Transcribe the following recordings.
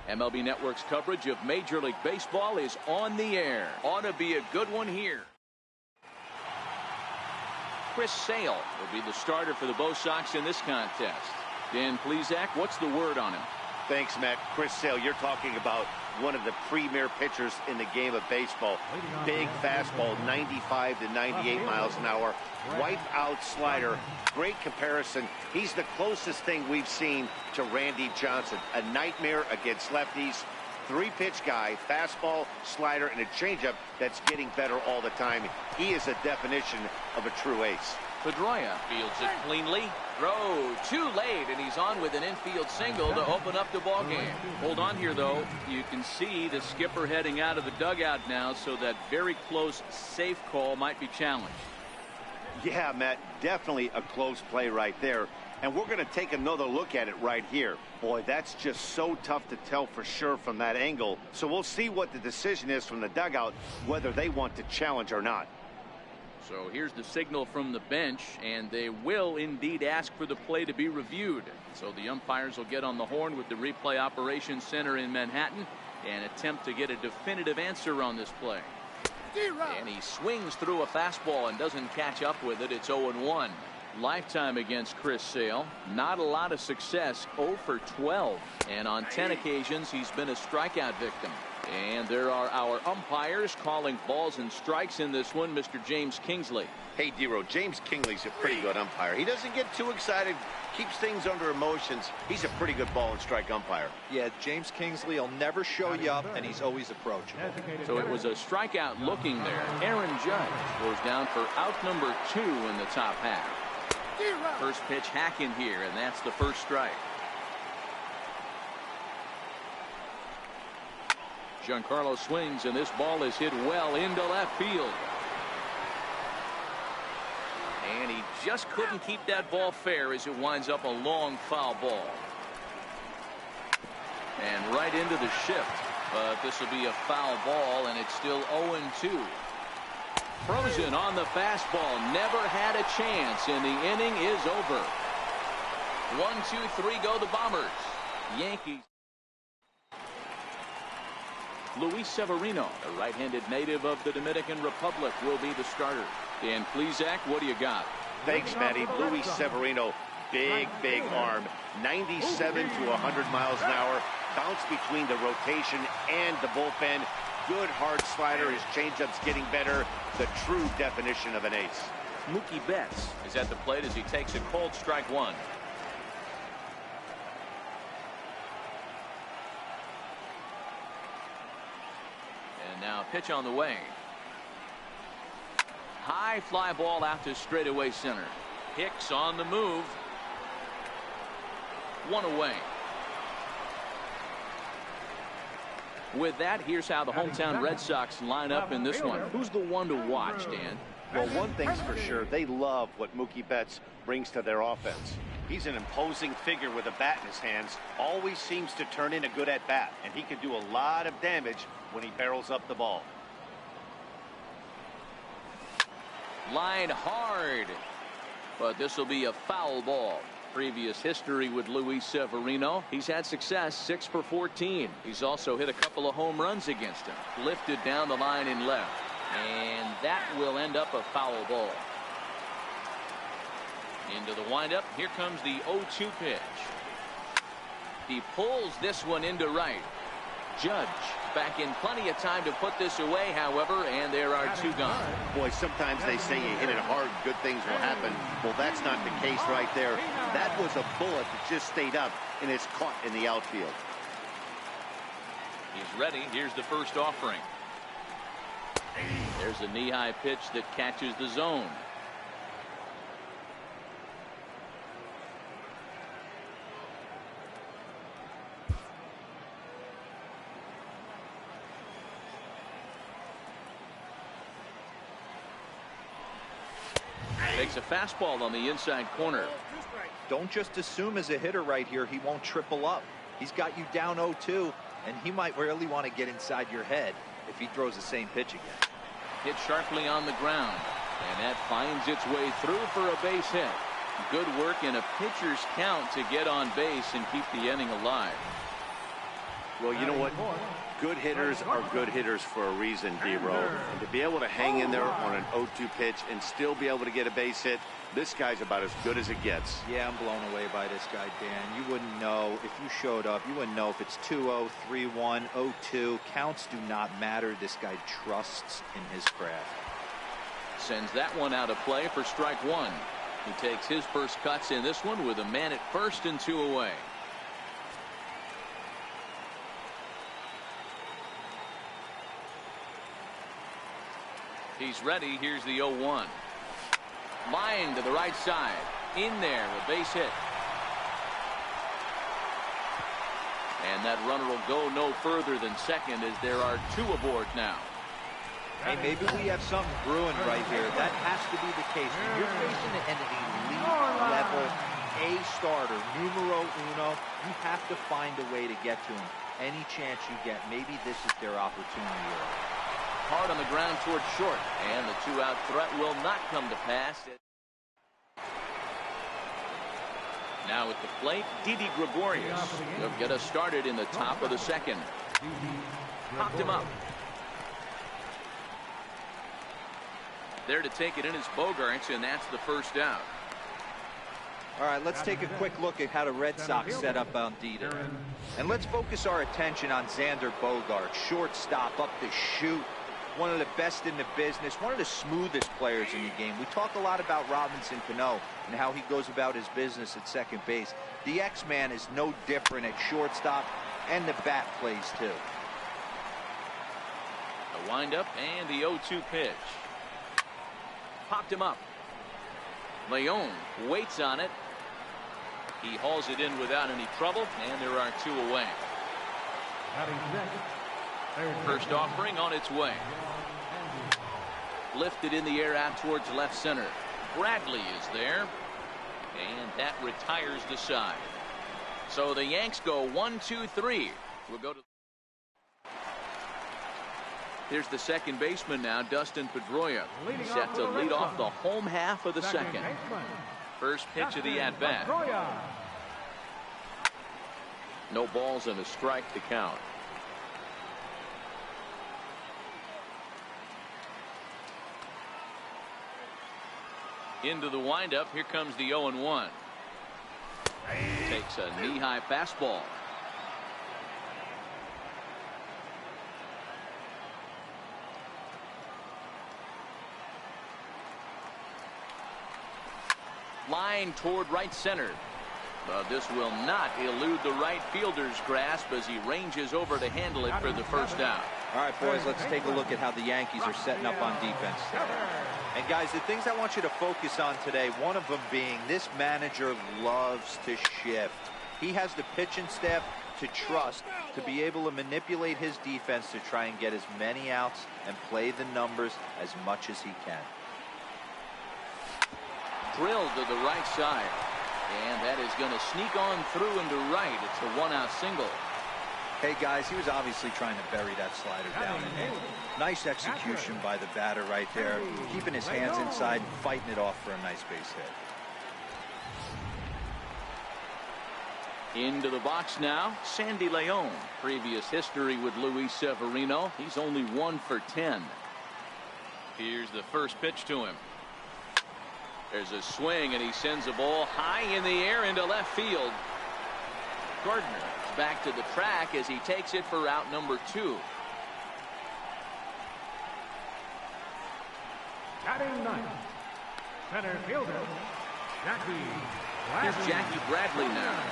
MLB Network's coverage of Major League Baseball is on the air. Ought to be a good one here. Chris Sale will be the starter for the Bo Sox in this contest. Dan Plesac, what's the word on him? Thanks, Matt. Chris Sale, you're talking about one of the premier pitchers in the game of baseball. Big fastball, 95 to 98 miles an hour. Wipe out slider. Great comparison. He's the closest thing we've seen to Randy Johnson. A nightmare against lefties. Three-pitch guy, fastball, slider, and a changeup that's getting better all the time. He is a definition of a true ace. Pedroia fields it cleanly. Throw too late, and he's on with an infield single to open up the ball game. Hold on here, though. You can see the skipper heading out of the dugout now, so that very close, safe call might be challenged. Yeah, Matt, definitely a close play right there. And we're going to take another look at it right here. Boy, that's just so tough to tell for sure from that angle. So we'll see what the decision is from the dugout, whether they want to challenge or not. So here's the signal from the bench, and they will indeed ask for the play to be reviewed. So the umpires will get on the horn with the replay operations center in Manhattan and attempt to get a definitive answer on this play. And he swings through a fastball and doesn't catch up with it. It's 0-1. Lifetime against Chris Sale. Not a lot of success. 0 for 12. And on 10 occasions, he's been a strikeout victim. And there are our umpires calling balls and strikes in this one. Mr. James Kingsley. Hey, D-Row, James Kingsley's a pretty good umpire. He doesn't get too excited, keeps things under emotions. He's a pretty good ball and strike umpire. Yeah, James Kingsley will never show you up, and he's always approachable. So it was a strikeout looking there. Aaron Judge goes down for out number 2 in the top half. First pitch hacking here, and that's the first strike. Giancarlo swings, and this ball is hit well into left field. And he just couldn't keep that ball fair as it winds up a long foul ball. And right into the shift. But this will be a foul ball, and it's still 0-2. Frozen on the fastball. Never had a chance, and the inning is over. 1-2-3 go the Bombers. Yankees. Luis Severino, a right-handed native of the Dominican Republic, will be the starter. Dan Plesac, what do you got? Thanks, Matty. Luis Severino, big arm. 97 to 100 miles an hour. Bounce between the rotation and the bullpen. Good hard slider. His changeup's getting better. The true definition of an ace. Mookie Betts is at the plate as he takes a cold strike one. And now pitch on the way. High fly ball out to straightaway center. Hicks on the move. One away. With that, here's how the hometown Red Sox line up in this one. Who's the one to watch, Dan? Well, one thing's for sure. They love what Mookie Betts brings to their offense. He's an imposing figure with a bat in his hands. Always seems to turn in a good at-bat, and he can do a lot of damage when he barrels up the ball. Line hard, but this will be a foul ball. Previous history with Luis Severino. He's had success, 6 for 14. He's also hit a couple of home runs against him. Lifted down the line in left, and that will end up a foul ball. Into the windup. Here comes the 0-2 pitch. He pulls this one into right. Judge back in plenty of time to put this away, however, and there are 2 gone. Boy, sometimes they say you hit it hard, good things will happen. Well, that's not the case right there. That was a bullet that just stayed up and is caught in the outfield. He's ready. Here's the first offering. There's a knee-high pitch that catches the zone. Takes a fastball on the inside corner. Don't just assume as a hitter right here he won't triple up. He's got you down 0-2, and he might really want to get inside your head if he throws the same pitch again. Hit sharply on the ground, and that finds its way through for a base hit. Good work in a pitcher's count to get on base and keep the inning alive. Well, you know what? Good hitters are good hitters for a reason, D-Row. And to be able to hang in there on an 0-2 pitch and still be able to get a base hit, this guy's about as good as it gets. Yeah, I'm blown away by this guy, Dan. You wouldn't know if you showed up. You wouldn't know if it's 2-0, 3-1, 0-2. Counts do not matter. This guy trusts in his craft. Sends that one out of play for strike one. He takes his first cuts in this one with a man at first and 2 away. He's ready. Here's the 0-1. Line to the right side. In there, a base hit. And that runner will go no further than second as there are 2 aboard now. Hey, maybe we have something brewing right here. That has to be the case. When you're facing an elite level A starter, numero uno, you have to find a way to get to him. Any chance you get, maybe this is their opportunity. Hard on the ground towards short, and the 2-out threat will not come to pass. Now at the plate, Didi Gregorius. He'll get us started in the top of the second. Popped him up. There to take it in is Bogaerts, and that's the first out. All right, let's take a quick look at how the Red Sox set up on Didi. And let's focus our attention on Xander Bogaerts, shortstop, up to shoot. One of the best in the business, one of the smoothest players in the game. We talk a lot about Robinson Cano and how he goes about his business at second base. The X-Man is no different at shortstop, and the bat plays too. A windup and the 0-2 pitch. Popped him up. Leon waits on it. He hauls it in without any trouble, and there are 2 away. First offering on its way. Lifted in the air out towards left center. Bradley is there, and that retires the side. So the Yanks go 1-2-3. We'll go to. Here's the second baseman now, Dustin Pedroia, set to lead off the home half of the second. First pitch of the at-bat. No balls and a strike to count. Into the windup. Here comes the 0-1. Takes a knee-high fastball. Line toward right center. But this will not elude the right fielder's grasp as he ranges over to handle it for the first out. All right, boys, let's take a look at how the Yankees are setting up on defense today. And, guys, the things I want you to focus on today, one of them being this manager loves to shift. He has the pitching staff to trust to be able to manipulate his defense to try and get as many outs and play the numbers as much as he can. Drilled to the right side. And that is going to sneak on through into right. It's a 1-out single. Hey, guys, he was obviously trying to bury that slider down in there. Nice execution by the batter right there, keeping his hands inside and fighting it off for a nice base hit. Into the box now, Sandy Leon. Previous history with Luis Severino. He's only 1 for 10. Here's the first pitch to him. There's a swing, and he sends a ball high in the air into left field. Gardner is back to the track as he takes it for out number 2. Batting ninth, center fielder, Jackie Bradley. Here's Jackie Bradley now.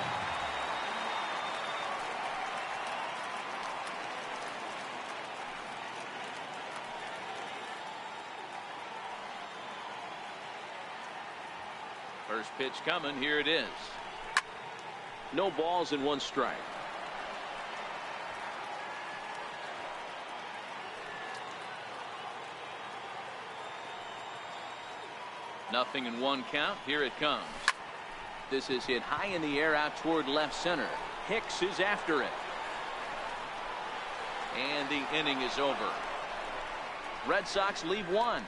First pitch coming. Here it is. No balls and 1 strike. Nothing in 1 count. Here it comes. This is hit high in the air out toward left center. Hicks is after it. And the inning is over. Red Sox lead 1.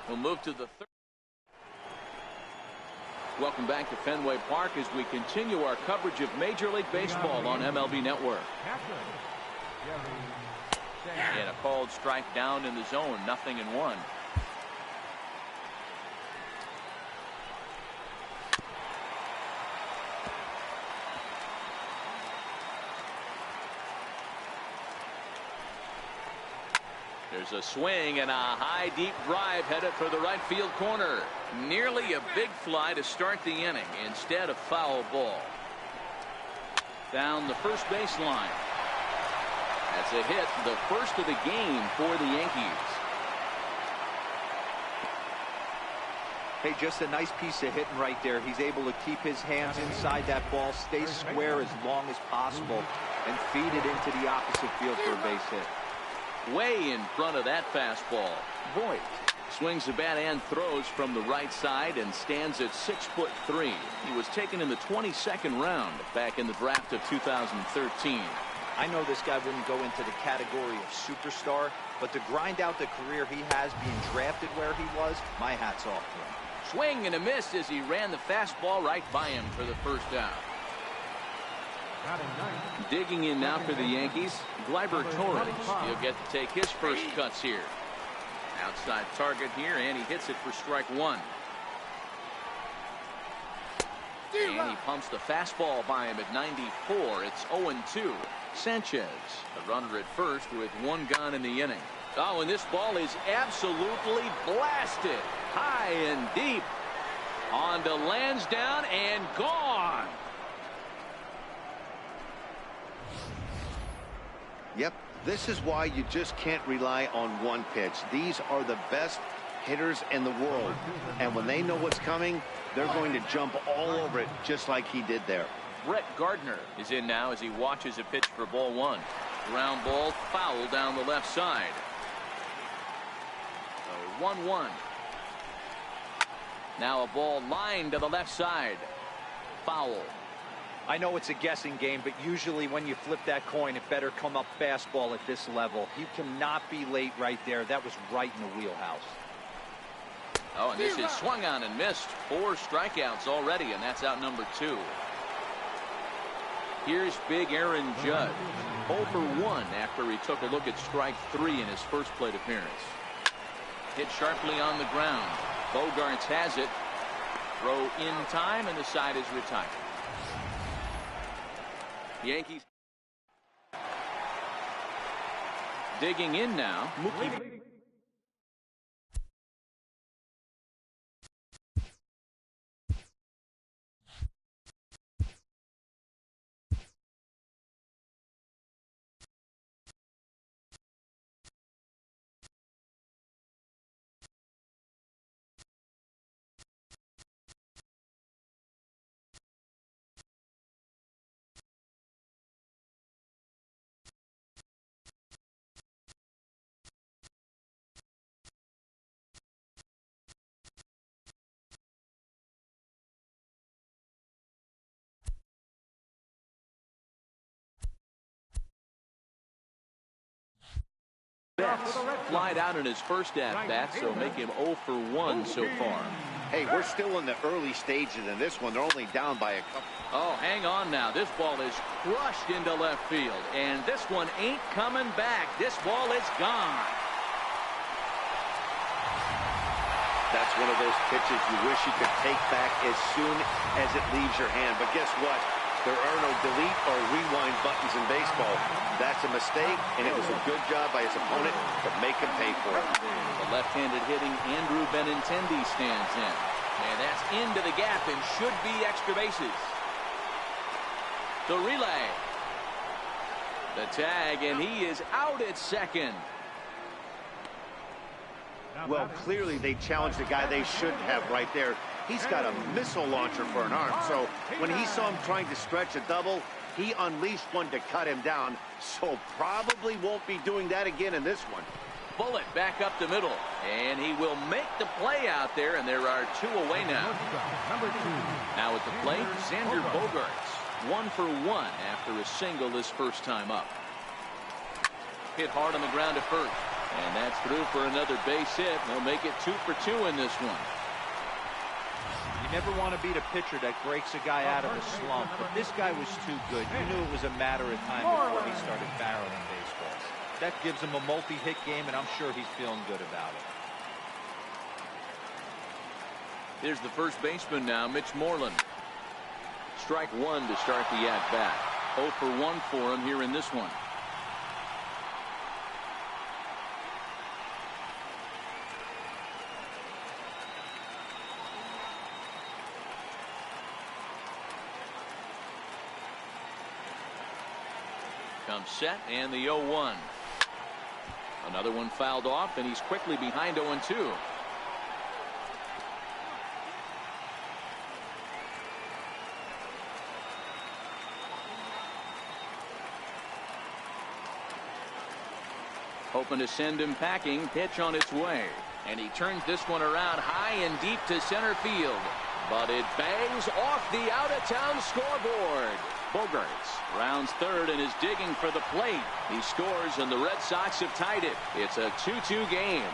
We'll move to the 3rd. Welcome back to Fenway Park as we continue our coverage of Major League Baseball on MLB Network. And a called strike down in the zone, 0-1. There's a swing and a high deep drive headed for the right field corner. Nearly a big fly to start the inning. Instead, a foul ball. Down the first baseline. That's a hit, the first of the game for the Yankees. Hey, just a nice piece of hitting right there. He's able to keep his hands inside that ball, stay square as long as possible, and feed it into the opposite field for a base hit. Way in front of that fastball. Voit swings the bat and throws from the right side and stands at 6'3". He was taken in the 22nd round back in the draft of 2013. I know this guy wouldn't go into the category of superstar, but to grind out the career he has being drafted where he was, my hat's off to him. Swing and a miss as he ran the fastball right by him for the first out. Digging in now for the Yankees, Gleyber Torres. He'll get to take his first cuts here. Outside target here, and he hits it for strike one. And he pumps the fastball by him at 94. It's 0-2. Sanchez, a runner at first with one gone in the inning. Oh, and this ball is absolutely blasted. High and deep. On to Lansdowne and gone. Yep, this is why you just can't rely on one pitch. These are the best hitters in the world. And when they know what's coming, they're going to jump all over it just like he did there. Brett Gardner is in now as he watches a pitch for ball one. Ground ball foul down the left side. So 1-1. Now a ball lined to the left side. Foul. I know it's a guessing game, but usually when you flip that coin, it better come up fastball at this level. You cannot be late right there. That was right in the wheelhouse. Oh, and this is swung on and missed. 4 strikeouts already, and that's out number 2. Here's big Aaron Judge. 0 for 1 after he took a look at strike 3 in his first plate appearance. Hit sharply on the ground. Bogarts has it. Throw in time, and the side is retired. Yankees digging in now. Mookie. Flied out in his first at-bat, so make him 0 for 1 so far. Hey, we're still in the early stages in this one. They're only down by a couple. Oh, hang on now. This ball is crushed into left field, and this one ain't coming back. This ball is gone. That's one of those pitches you wish you could take back as soon as it leaves your hand. But guess what? There are no delete or rewind buttons in baseball. That's a mistake, and it was a good job by his opponent to make him pay for it. The left-handed hitting Andrew Benintendi stands in. And that's into the gap and should be extra bases. The relay. The tag, and he is out at second. Well, clearly they challenged the guy they shouldn't have right there. He's got a missile launcher for an arm, so when he saw him trying to stretch a double, he unleashed one to cut him down, so probably won't be doing that again in this one. Bullet back up the middle, and he will make the play out there, and there are 2 away now. Now at the plate, Xander Bogaerts, 1 for 1 after a single his first time up. Hit hard on the ground at first, and that's through for another base hit. They'll make it 2 for 2 in this one. You never want to beat a pitcher that breaks a guy out of a slump, but this guy was too good. You knew it was a matter of time before he started barreling baseball. That gives him a multi-hit game, and I'm sure he's feeling good about it. Here's the first baseman now, Mitch Moreland. Strike one to start the at-bat. 0 for 1 for him here in this one. Comes set, and the 0-1. Another one fouled off, and he's quickly behind 0-2. Hoping to send him packing. Pitch on its way, and he turns this one around high and deep to center field, but it bangs off the out-of-town scoreboard. Bogaerts rounds third and is digging for the plate. He scores, and the Red Sox have tied it. It's a 2-2 game.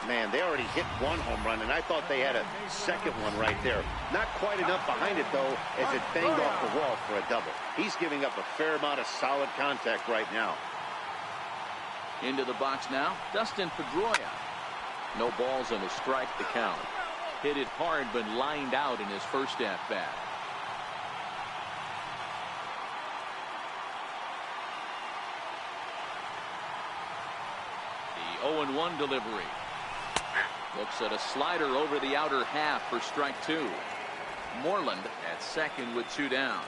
Man, they already hit one home run, and I thought they had a second one right there. Not quite enough behind it, though, as it banged off the wall for a double. He's giving up a fair amount of solid contact right now. Into the box now, Dustin Pedroia. No balls and a strike to count. Hit it hard, but lined out in his first at-bat. The 0-1 delivery. Looks at a slider over the outer half for strike two. Moreland at second with 2 down.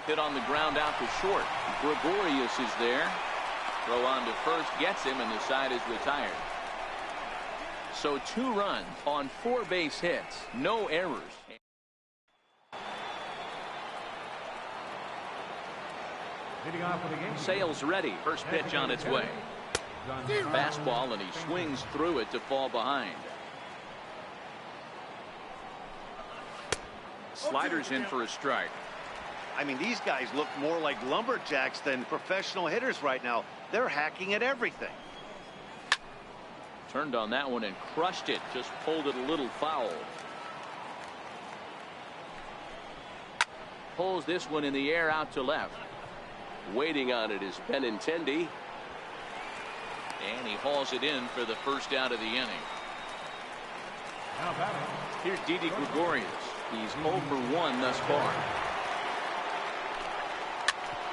Hit on the ground out to short. Gregorius is there. Throw on to first, gets him, and the side is retired. So 2 runs on 4 base hits. No errors. Sale's ready. First pitch on its way. Fastball, and he swings through it to fall behind. Sliders in for a strike. I mean, these guys look more like lumberjacks than professional hitters right now. They're hacking at everything. Turned on that one and crushed it. Just pulled it a little foul. Pulls this one in the air out to left. Waiting on it is Benintendi. And he hauls it in for the first out of the inning. Here's Didi Gregorius. He's 0 for 1 thus far.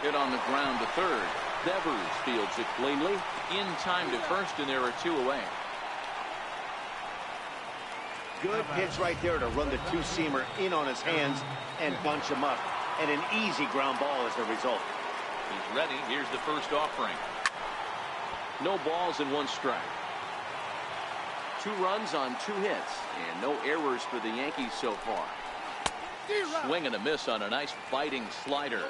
Hit on the ground to third. Devers fields it cleanly. In time to first, and there are 2 away. Good pitch right there to run the 2-seamer in on his hands and bunch him up. And an easy ground ball as the result. He's ready. Here's the first offering. No balls and 1 strike. 2 runs on 2 hits, and no errors for the Yankees so far. Swing and a miss on a nice biting slider.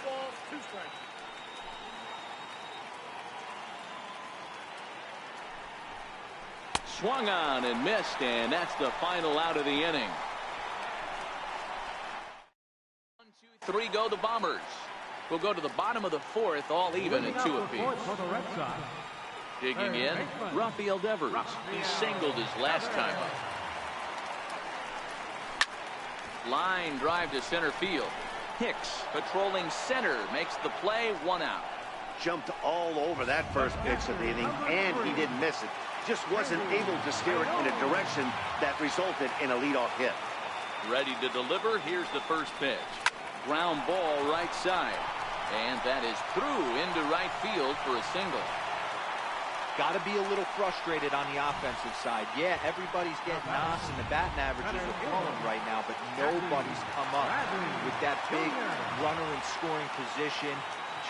Swung on and missed, and that's the final out of the inning. 1, 2, 3 go the Bombers. We'll go to the bottom of the 4th, all even at 2 apiece. Digging in, Rafael Devers. He singled his last time up. Line drive to center field. Hicks patrolling center makes the play. 1 out. Jumped all over that first pitch of the inning, and he didn't miss it. Just wasn't able to steer it in a direction that resulted in a leadoff hit. Ready to deliver. Here's the first pitch. Ground ball right side. And that is through into right field for a single. Got to be a little frustrated on the offensive side. Yeah, everybody's getting knocks, and the batting averages are falling right now, but nobody's come up with that big runner in scoring position,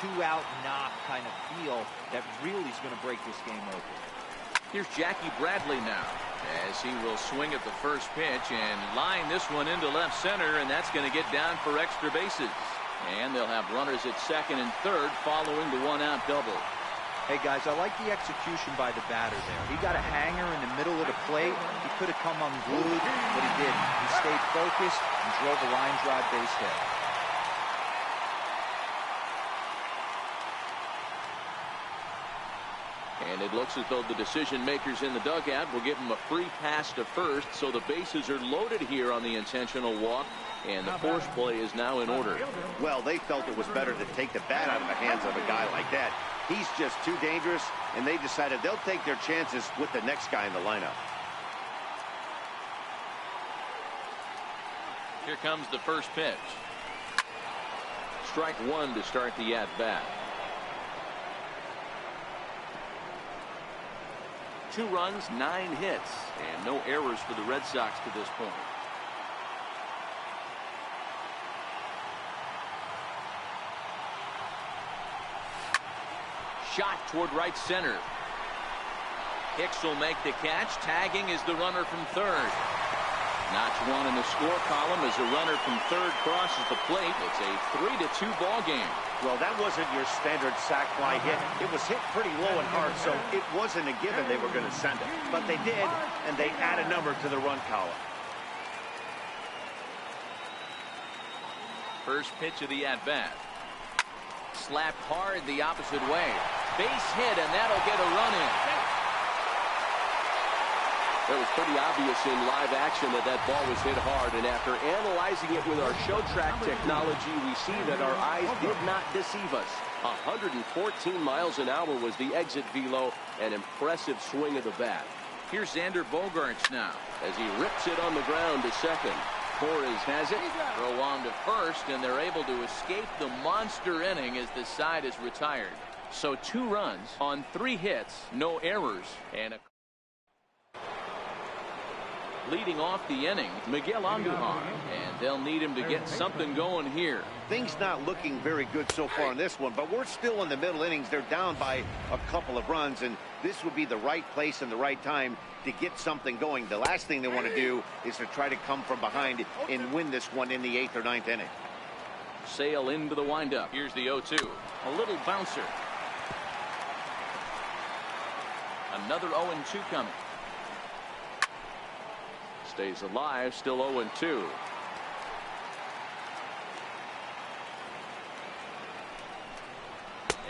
2-out knock kind of feel that really is going to break this game open. Here's Jackie Bradley now, as he will swing at the first pitch and line this one into left center, and that's going to get down for extra bases. And they'll have runners at second and third following the 1-out double. Hey, guys, I like the execution by the batter there. He got a hanger in the middle of the plate. He could have come unglued, but he didn't. He stayed focused and drove a line drive base hit. And it looks as though the decision makers in the dugout will give him a free pass to first, so the bases are loaded here on the intentional walk, and the force play is now in order. Well, they felt it was better to take the bat out of the hands of a guy like that. He's just too dangerous, and they decided they'll take their chances with the next guy in the lineup. Here comes the first pitch. Strike one to start the at-bat. 2 runs, 9 hits, and no errors for the Red Sox to this point. Shot toward right center. Hicks will make the catch. Tagging is the runner from third. Notch one in the score column as a runner from third crosses the plate. It's a 3-2 ball game. Well, that wasn't your standard sac fly hit. It was hit pretty low and hard, so it wasn't a given they were going to send it. But they did, and they add a number to the run column. First pitch of the at-bat. Slapped hard the opposite way. Base hit, and that'll get a run in. It was pretty obvious in live action that that ball was hit hard, and after analyzing it with our show track technology, we see that our eyes did not deceive us. 114 miles an hour was the exit velo, an impressive swing of the bat. Here's Xander Bogaerts now as he rips it on the ground to second. Torres has it. Throw on to first, and they're able to escape the monster inning as the side is retired. So 2 runs on 3 hits, no errors, and a leading off the inning, Miguel Andujar, and they'll need him to get something going here. Things not looking very good so far in this one, but we're still in the middle innings. They're down by a couple of runs, and this would be the right place and the right time to get something going. The last thing they want to do is to try to come from behind and win this one in the 8th or 9th inning. Sale into the windup. Here's the 0-2. A little bouncer. Another 0-2 coming. Stays alive, still 0-2.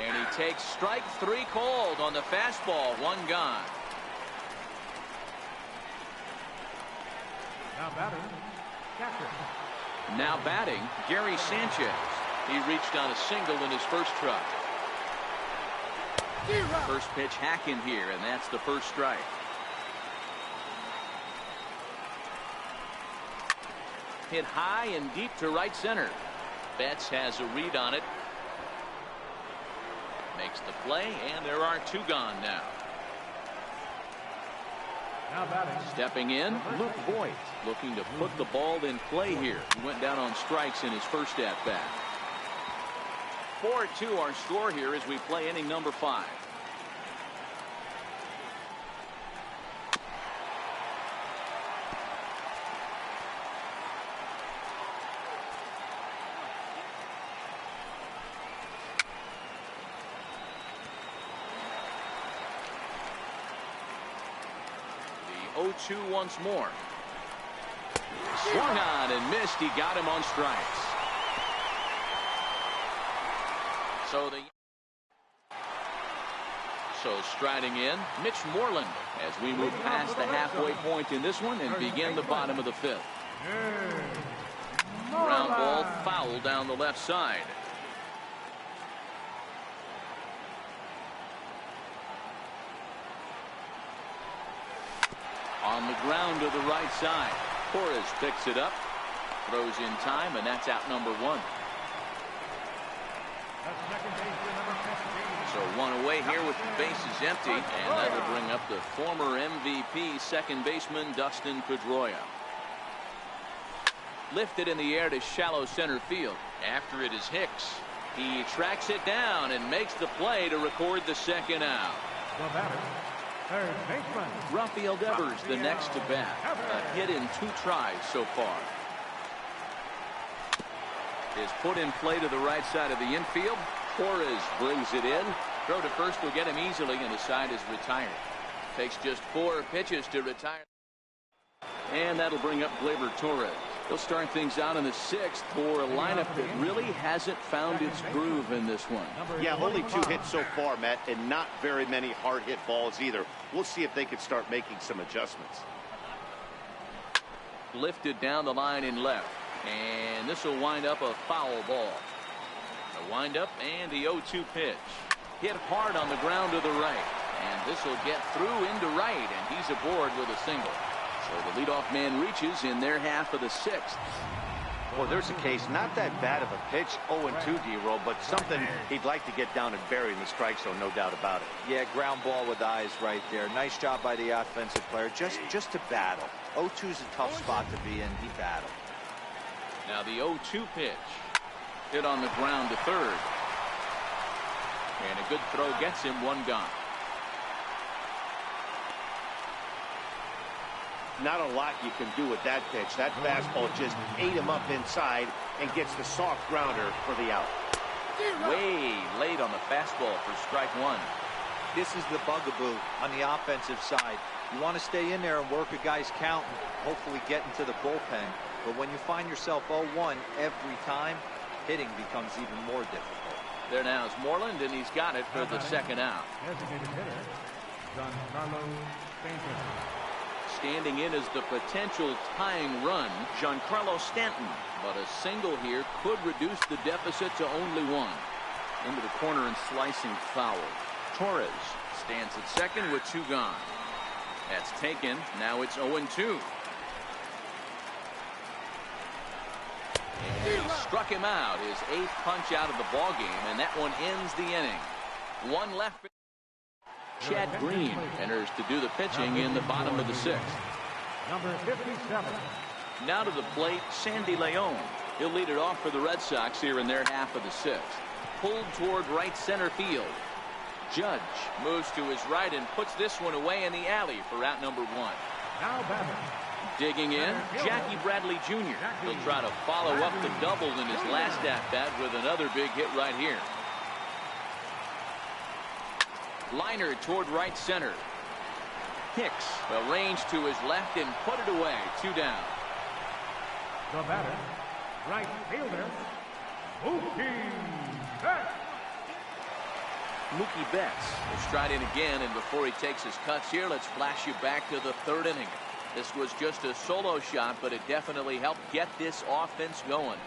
And he takes strike 3 called on the fastball. 1 gone. Now batting, Gary Sanchez. He reached on a single in his first try. First pitch hack in here, and that's the first strike. Hit high and deep to right center. Betts has a read on it. Makes the play, and there are 2 gone now. Stepping in, Luke Voigt, looking to put the ball in play here. He went down on strikes in his first at-bat. 4-2 our score here as we play inning number 5. The 0-2 once more. Swung on and missed. He got him on strikes. So striding in, Mitch Moreland as we move past the halfway point in this one and begin the bottom of the 5th. Ground ball foul down the left side. On the ground to the right side. Torres picks it up, throws in time, and that's out number 1. So 1 away here with the bases empty, and that'll bring up the former MVP second baseman Dustin Pedroia. Lifted in the air to shallow center field. After it is Hicks. He tracks it down and makes the play to record the second out. Rafael Devers the next to bat. A hit in 2 tries so far. Is put in play to the right side of the infield. Torres brings it in. Throw to first will get him easily, and the side is retired. Takes just 4 pitches to retire. And that'll bring up Gleyber Torres. He'll start things out in the 6th for a lineup that really hasn't found its groove in this one. Yeah, only 2 hits so far, Matt, and not very many hard hit balls either. We'll see if they can start making some adjustments. Lifted down the line in left, and this will wind up a foul ball. The windup and the 0-2 pitch. Hit hard on the ground to the right, and this will get through into right, and he's aboard with a single. So the leadoff man reaches in their half of the 6th. Well, there's a case, not that bad of a pitch, 0-2, D-Roll, but something he'd like to get down and bury in the strike zone, no doubt about it. Yeah, ground ball with eyes right there. Nice job by the offensive player, just to battle. 0-2's a tough spot to be in. He battled. Now the 0-2 pitch. Hit on the ground to third. And a good throw gets him one gone. Not a lot you can do with that pitch. That fastball just ate him up inside and gets the soft grounder for the out. Way late on the fastball for strike one. This is the bugaboo on the offensive side. You want to stay in there and work a guy's count and hopefully get into the bullpen. But when you find yourself 0-1 every time, hitting becomes even more difficult. There now is Moreland, and he's got it for the second out. Standing in as the potential tying run, Giancarlo Stanton. But a single here could reduce the deficit to only 1. Into the corner and slicing foul. Torres stands at second with 2 gone. That's taken. Now it's 0-2. And he struck him out, his 8th punch out of the ball game, and that one ends the inning. 1 left. Chad Green enters to do the pitching in the bottom of the 6th. Number 57. Now to the plate, Sandy Leon. He'll lead it off for the Red Sox here in their half of the 6th. Pulled toward right center field. Judge moves to his right and puts this one away in the alley for out number 1. Now batting. Digging in, Jackie Bradley Jr. He'll try to follow up the double in his last at-bat with another big hit right here. Liner toward right center. Hicks arranged to his left and put it away. 2 down. The batter, right fielder, Mookie Betts. Mookie Betts will stride in again, and before he takes his cuts here, let's flash you back to the 3rd inning. This was just a solo shot, but it definitely helped get this offense going.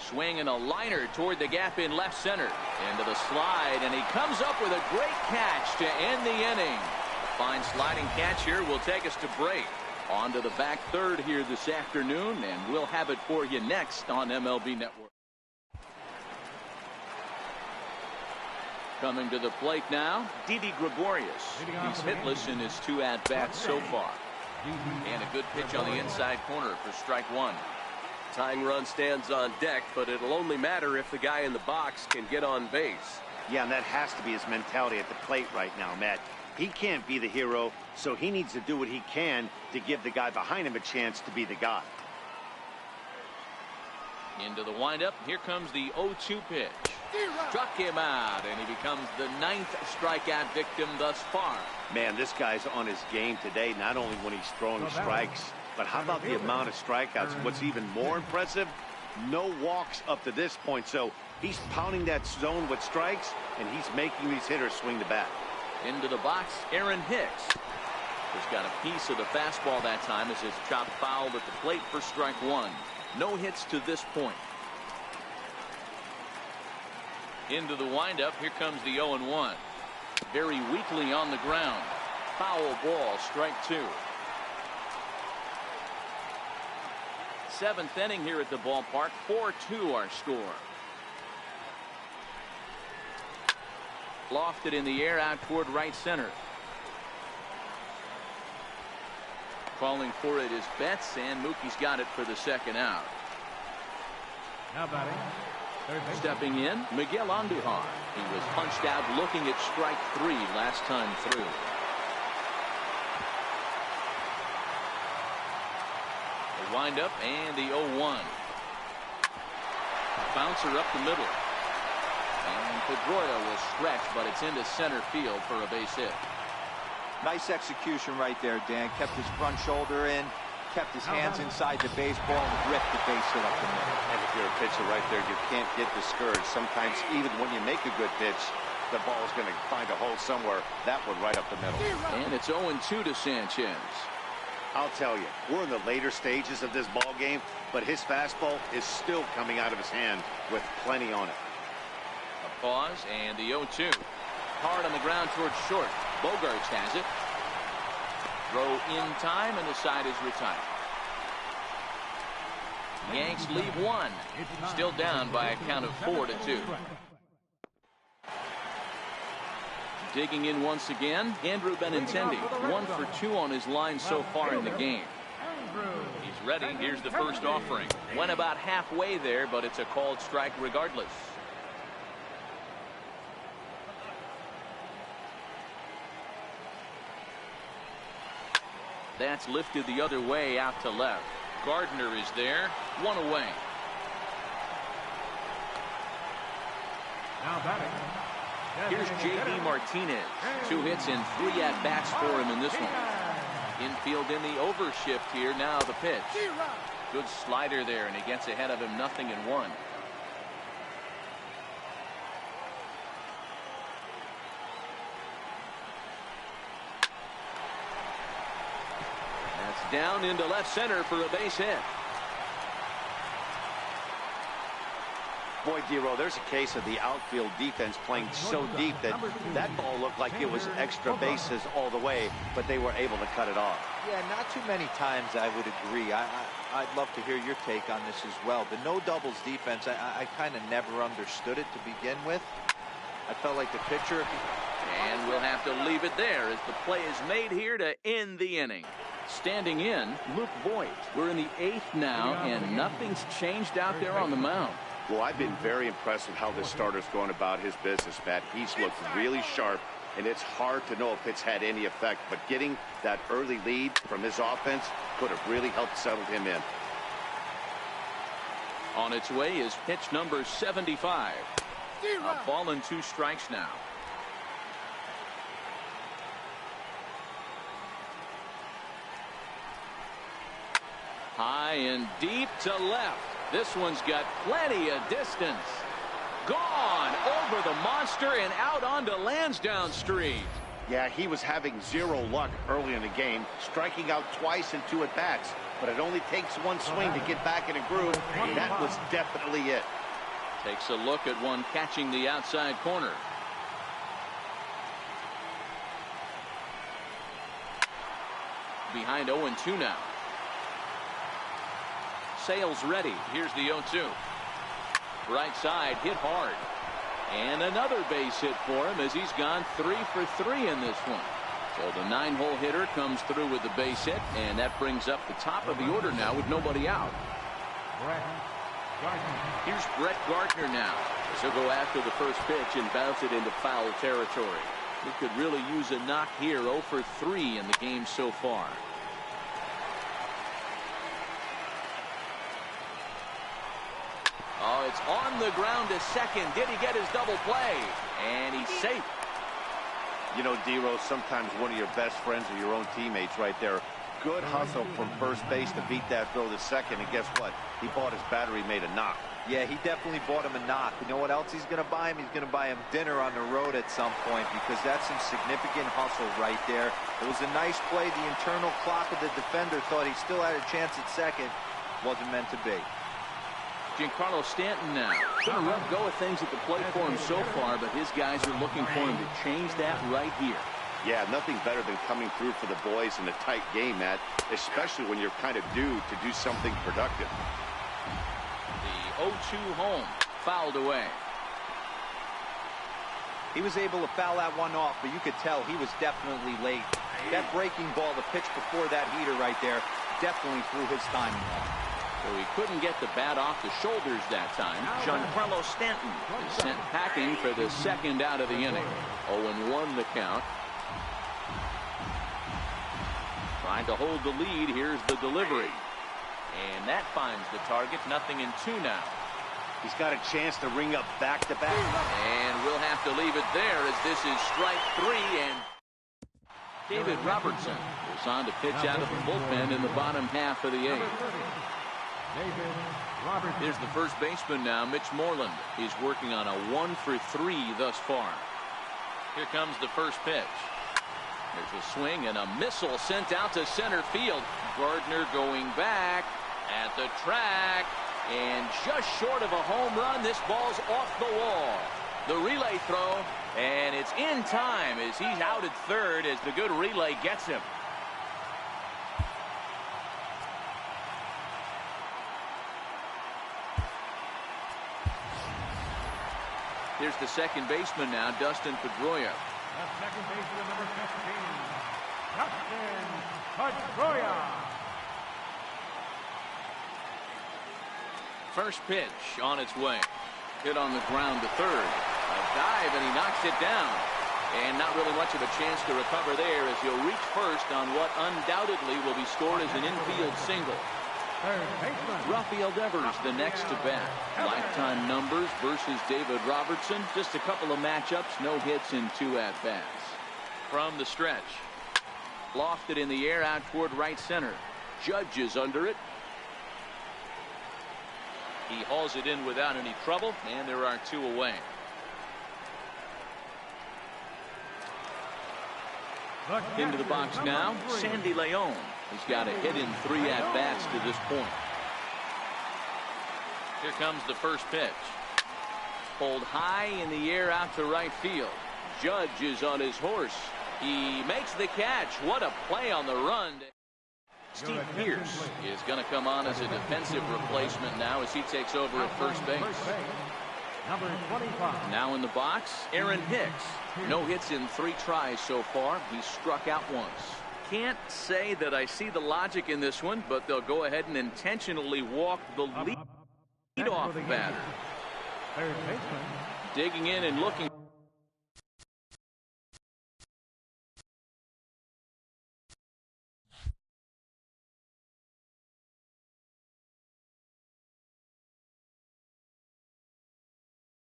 Swing and a liner toward the gap in left center. Into the slide, and he comes up with a great catch to end the inning. A fine sliding catch here will take us to break. On to the back 3rd here this afternoon, and we'll have it for you next on MLB Network. Coming to the plate now, Didi Gregorius. He's hitless in his 2 at-bats so far. And a good pitch on the inside corner for strike 1. Tying run stands on deck, but it'll only matter if the guy in the box can get on base. Yeah, and that has to be his mentality at the plate right now, Matt. He can't be the hero, so he needs to do what he can to give the guy behind him a chance to be the guy. Into the windup. Here comes the 0-2 pitch. Struck him out, and he becomes the 9th strikeout victim thus far. Man, this guy's on his game today, not only when he's throwing strikes, but how about the amount of strikeouts? What's even more impressive, no walks up to this point. So he's pounding that zone with strikes, and he's making these hitters swing the bat. Into the box, Aaron Hicks. He's got a piece of the fastball that time as it's chopped foul at the plate for strike 1. No hits to this point. Into the windup. Here comes the 0-1. Very weakly on the ground. Foul ball, strike 2. 7th inning here at the ballpark. 4-2 our score. Lofted in the air out toward right center. Calling for it is Betts, and Mookie's got it for the second out. Now batting. Stepping in, Miguel Andujar. He was punched out looking at strike 3 last time through. The windup and the 0-1. Bouncer up the middle. And Pedroia will stretch, but it's into center field for a base hit. Nice execution right there, Dan. Kept his front shoulder in, kept his hands inside the baseball and ripped the base hit up the middle. And if you're a pitcher right there, you can't get discouraged. Sometimes even when you make a good pitch, the ball is going to find a hole somewhere. That one right up the middle. And it's 0-2 to Sanchez. I'll tell you, we're in the later stages of this ball game, but his fastball is still coming out of his hand with plenty on it. A pause and the 0-2. Hard on the ground towards short. Bogaerts has it. Throw in time, and the side is retired. Yanks leave one. Still down by a count of 4-2. Digging in once again, Andrew Benintendi. 1 for 2 on his line so far in the game. He's ready. Here's the first offering. Went about halfway there, but it's a called strike regardless. That's lifted the other way out to left. Gardner is there. 1 away. Now batting. Here's J.D. Martinez. 2 hits and 3 at-bats for him in this one. Infield in the overshift here. Now the pitch. Good slider there, and he gets ahead of him 0-1. That's down into left center for a base hit. Boy, D-Row, there's a case of the outfield defense playing so deep that that ball looked like it was extra bases all the way, but they were able to cut it off. Yeah, not too many times I would agree. I'd love to hear your take on this as well. The no doubles defense, I kind of never understood it to begin with. I felt like the pitcher. And we'll have to leave it there as the play is made here to end the inning. Standing in, Luke Voigt. We're in the 8th now, and nothing's changed out there on the mound. Well, I've been very impressed with how this starter's going about his business, Matt. He's looked really sharp, and it's hard to know if it's had any effect, but getting that early lead from his offense could have really helped settle him in. On its way is pitch number 75. A ball and 2 strikes now. High and deep to left. This one's got plenty of distance. Gone over the monster and out onto Lansdowne Street. Yeah, he was having zero luck early in the game, striking out twice in 2 at-bats, but it only takes 1 swing to get back in a groove. That was definitely it. Takes a look at one catching the outside corner. Behind 0-2 now. Sales ready. Here's the 0-2. Right side hit hard. And another base hit for him as he's gone 3 for 3 in this one. So the 9-hole hitter comes through with the base hit, and that brings up the top of the order now with nobody out. Here's Brett Gardner now. He'll go after the first pitch and bounce it into foul territory. He could really use a knock here. 0 for 3 in the game so far. Oh, it's on the ground to second. Did he get his double play? And he's safe. You know, D-Rose, sometimes one of your best friends are your own teammates right there. Good hustle from first base to beat that throw to second. And guess what? He bought his battery made a knock. Yeah, he definitely bought him a knock. You know what else he's going to buy him? He's going to buy him dinner on the road at some point, because that's some significant hustle right there. It was a nice play. The internal clock of the defender thought he still had a chance at second. Wasn't meant to be. Giancarlo Stanton now. Been a rough go of things at the plate for him so far, but his guys are looking for him to change that right here. Yeah, nothing better than coming through for the boys in a tight game, Matt, especially when you're kind of due to do something productive. The 0-2 home, fouled away. He was able to foul that one off, but you could tell he was definitely late. That breaking ball, the pitch before that heater right there, definitely threw his timing off. So he couldn't get the bat off the shoulders that time. Giancarlo Stanton is sent packing for the second out of the inning. 0-1 the count. Trying to hold the lead. Here's the delivery. And that finds the target. 0-2 now. He's got a chance to ring up back-to-back. And we'll have to leave it there as this is strike 3. And David Robertson will goes on to pitch out of the bullpen in the bottom half of the eighth. Here's the first baseman now, Mitch Moreland. He's working on a 1-for-3 thus far. Here comes the first pitch. There's a swing and a missile sent out to center field. Gardner going back at the track, and just short of a home run. This ball's off the wall. The relay throw, and it's in time as he's out at third as the good relay gets him. Here's the second baseman now, Dustin Pedroia. The second baseman, number 15, Dustin Pedroia. First pitch on its way. Hit on the ground to third. A dive, and he knocks it down. And not really much of a chance to recover there as he'll reach first on what undoubtedly will be scored as an infield single. Rafael Devers the next to bat. Lifetime numbers versus David Robertson. Just a couple of matchups, no hits in 2 at-bats. From the stretch. Lofted in the air out toward right center. Judge is under it. He hauls it in without any trouble, and there are 2 away. Into the box now, Sandy Leon. He's got a hit in 3 at-bats to this point. Here comes the first pitch. Pulled high in the air out to right field. Judge is on his horse. He makes the catch. What a play on the run. Steve Pearce is going to come on as a defensive replacement now as he takes over at first base. Number 25. Now in the box, Aaron Hicks. No hits in 3 tries so far. He struck out once. Can't say that I see the logic in this one, but they'll go ahead and intentionally walk the lead-off batter. Third baseman. Digging in and looking.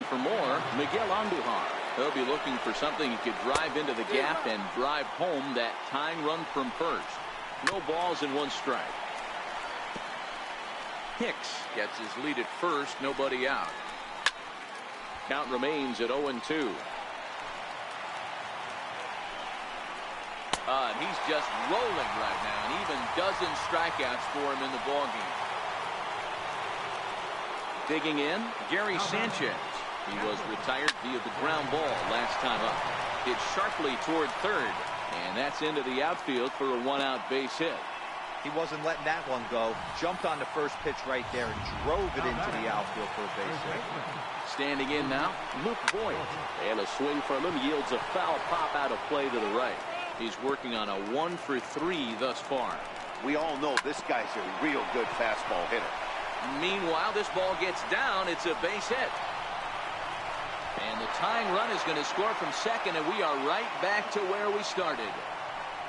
For more, Miguel Andujar. He'll be looking for something he could drive into the gap and drive home that tying run from first. No balls and 1 strike. Hicks gets his lead at first, nobody out. Count remains at 0-2. He's just rolling right now, and even dozen strikeouts for him in the ballgame. Digging in, Gary Sanchez. He was retired via the ground ball last time up. Hit sharply toward third, and that's into the outfield for a 1-out base hit. He wasn't letting that one go. Jumped on the first pitch right there and drove it into the outfield for a base hit. Standing in now, Luke Voigt. And a swing from him yields a foul pop out of play to the right. He's working on a 1-for-3 thus far. We all know this guy's a real good fastball hitter. Meanwhile, this ball gets down. It's a base hit. And the tying run is going to score from second, and we are right back to where we started.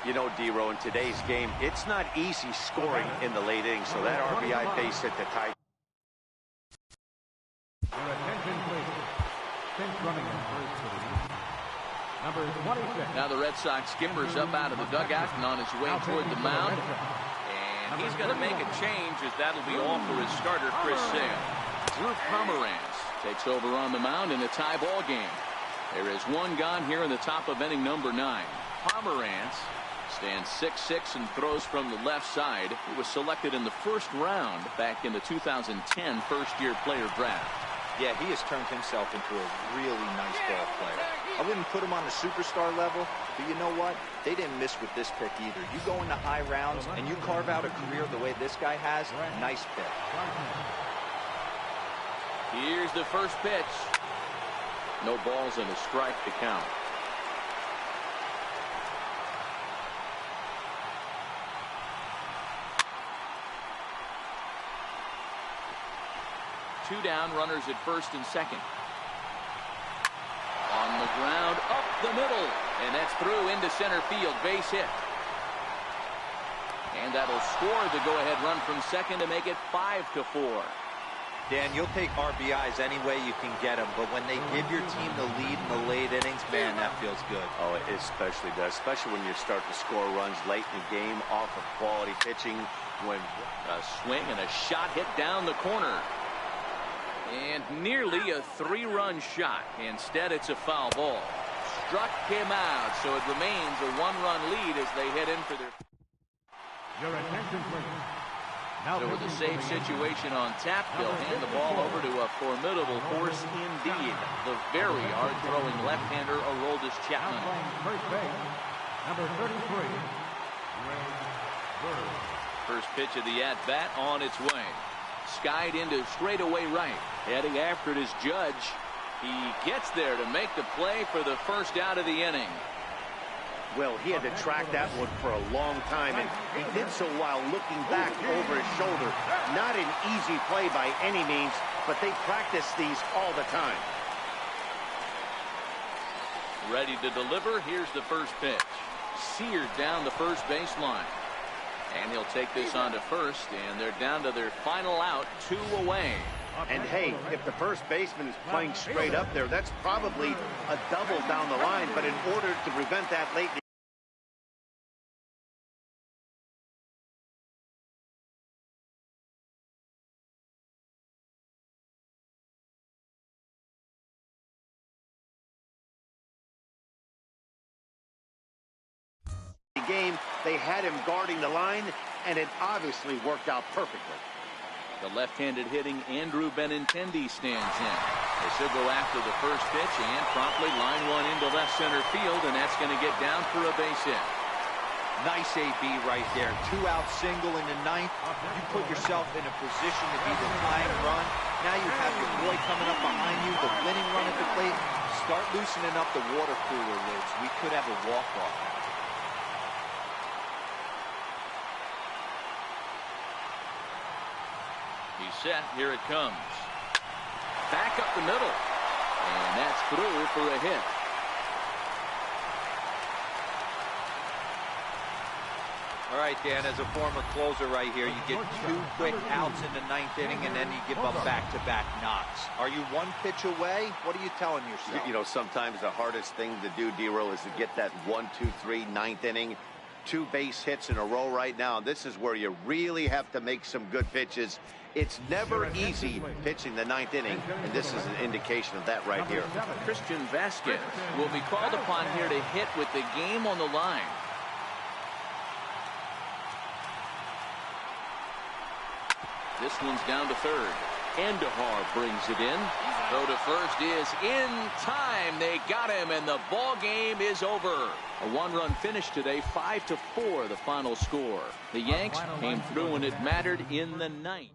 You know, D-Row, in today's game, it's not easy scoring in the late innings, so that RBI base hit the tie. Your attention, please. Since running in first to the number 26. Now the Red Sox skipper's up out of the dugout and on his way toward the mound. And he's going to make a change as that'll be all for his starter, Chris Sale. Drew Pomeranz takes over on the mound in a tie ball game. There is 1 gone here in the top of inning number 9. Pomeranz stands 6'6" and throws from the left side. He was selected in the first round back in the 2010 first-year player draft. Yeah, he has turned himself into a really nice ball player. I wouldn't put him on the superstar level, but you know what? They didn't miss with this pick either. You go into high rounds and you carve out a career the way this guy has, nice pick. Here's the first pitch. No balls and a strike to count. Two down, runners at first and second. On the ground, up the middle, and that's through into center field, base hit. And that'll score the go-ahead run from second to make it 5-4. Dan, you'll take RBIs any way you can get them, but when they give your team the lead in the late innings, man, that feels good. Oh, it especially does, especially when you start to score runs late in the game off of quality pitching. When a swing and a shot hit down the corner. And nearly a 3-run shot. Instead, it's a foul ball. Struck him out, so it remains a 1-run lead as they head in for their... Your attention, please. So with a safe situation on tap, they'll hand the ball over to a formidable force indeed. The very hard-throwing left-hander, Aroldis Chapman. First base, number 33, Ray Bird. First pitch of the at-bat on its way. Skied into straightaway right. Heading after it is Judge. He gets there to make the play for the first out of the inning. Well, he had to track that one for a long time, and he did so while looking back over his shoulder. Not an easy play by any means, but they practice these all the time. Ready to deliver. Here's the first pitch. Seared down the first baseline. And he'll take this on to first, and they're down to their final out, 2 away. And hey, if the first baseman is playing straight up there, that's probably a double down the line, but in order to prevent that late game, they had him guarding the line, and it obviously worked out perfectly. The left-handed hitting Andrew Benintendi stands in. As he'll go after the first pitch and promptly line one into left center field, and that's going to get down for a base hit. Nice AB right there. 2-out single in the 9th. You put yourself in a position to be the tying run. Now you have your boy coming up behind you, the winning run at the plate. Start loosening up the water cooler lids. We could have a walk-off. He's set. Here it comes. Back up the middle. And that's through for a hit. All right, Dan, as a former closer right here, you get 2 quick outs in the 9th inning, and then you give up back-to-back knocks. Are you 1 pitch away? What are you telling yourself? You know, sometimes the hardest thing to do, D-Roll, is to get that 1, 2, 3, 9th inning. 2 base hits in a row right now. This is where you really have to make some good pitches. It's never easy pitching the 9th inning, and this is an indication of that right here. Christian Vasquez will be called upon here to hit with the game on the line. This one's down to third. Endahar brings it in. Throw to first is in time. They got him, and the ball game is over. A 1-run finish today, 5-4 the final score. The Yanks came through when it mattered in the 9th.